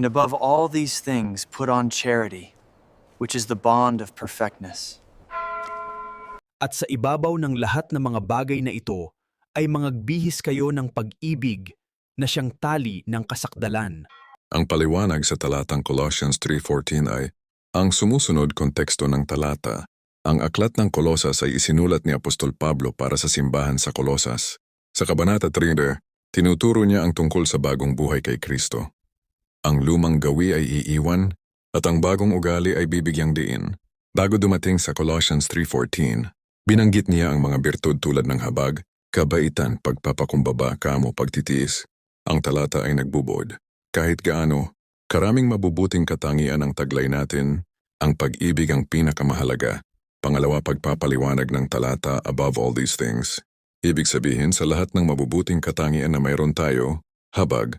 And above all these things, put on charity, which is the bond of perfectness. At sa ibabaw ng lahat ng mga bagay na ito ay mangagbihis kayo ng pag-ibig na siyang tali ng kasakdalan. Ang paliwanag sa talatang Colossians 3:14 ay, ang sumusunod konteksto ng talata, ang aklat ng Kolosas ay isinulat ni Apostol Pablo para sa simbahan sa Kolosas. Sa Kabanata 3, tinuturo niya ang tungkol sa bagong buhay kay Kristo. Ang lumang gawi ay iiwan at ang bagong ugali ay bibigyang diin. Bago dumating sa Colossians 3:14, binanggit niya ang mga birtud tulad ng habag, kabaitan, pagpapakumbaba, kamo, pagtitiis. Ang talata ay nagbubuod. Kahit gaano, karaming mabubuting katangian ang taglay natin, ang pag-ibig ang pinakamahalaga. Pangalawa, pagpapaliwanag ng talata above all these things. Ibig sabihin sa lahat ng mabubuting katangian na mayroon tayo, habag,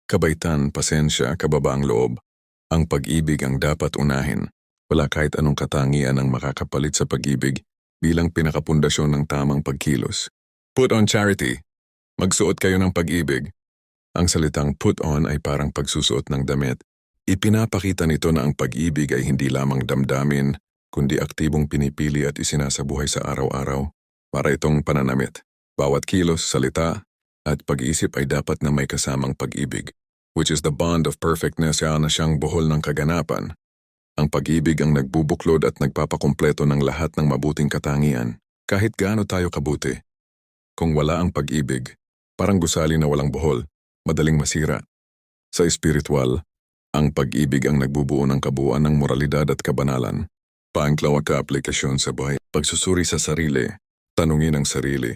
kabaitan, pasensya, kababaang loob, ang pag-ibig ang dapat unahin. Wala kahit anong katangian ang makakapalit sa pag-ibig bilang pinakapundasyon ng tamang pagkilos. Put on charity. Magsuot kayo ng pag-ibig. Ang salitang put on ay parang pagsusuot ng damit. Ipinapakita nito na ang pag-ibig ay hindi lamang damdamin, kundi aktibong pinipili at isinasabuhay sa araw-araw. Para itong pananamit. Bawat kilos, salita, at pag-iisip ay dapat na may kasamang pag-ibig, which is the bond of perfectness na siyang buhol ng kaganapan. Ang pag-ibig ang nagbubuklod at nagpapakumpleto ng lahat ng mabuting katangian, kahit gaano tayo kabuti. Kung wala ang pag-ibig, parang gusali na walang buhol, madaling masira. Sa espiritual, ang pag-ibig ang nagbubuo ng kabuuan ng moralidad at kabanalan. Pangalawa ka aplikasyon sa buhay. Pagsusuri sa sarili, tanungin ang sarili.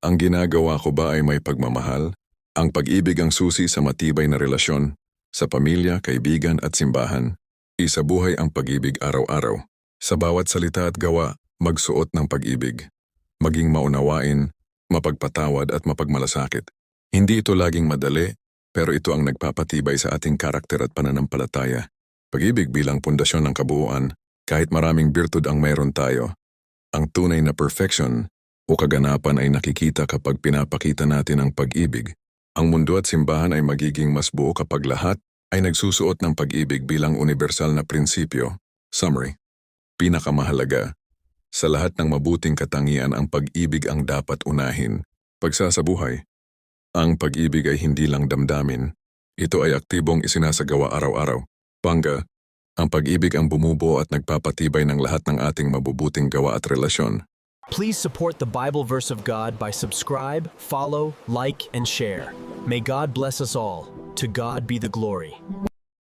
Ang ginagawa ko ba ay may pagmamahal? Ang pag-ibig ang susi sa matibay na relasyon, sa pamilya, kaibigan at simbahan. Isabuhay ang pag-ibig araw-araw. Sa bawat salita at gawa, magsuot ng pag-ibig. Maging maunawain, mapagpatawad at mapagmalasakit. Hindi ito laging madali, pero ito ang nagpapatibay sa ating karakter at pananampalataya. Pag-ibig bilang pundasyon ng kabuuan, kahit maraming birtud ang mayroon tayo. Ang tunay na perfection o kaganapan ay nakikita kapag pinapakita natin ang pag-ibig. Ang mundo at simbahan ay magiging mas buo kapag lahat ay nagsusuot ng pag-ibig bilang universal na prinsipyo. Summary. Pinakamahalaga. Sa lahat ng mabuting katangian ang pag-ibig ang dapat unahin. Pagsasabuhay. Ang pag-ibig ay hindi lang damdamin. Ito ay aktibong isinasagawa araw-araw. Pangga. Ang pag-ibig ang bumubuo at nagpapatibay ng lahat ng ating mabubuting gawa at relasyon. Please support the Bible Verse of God by subscribe, follow, like, and share. May God bless us all. To God be the glory.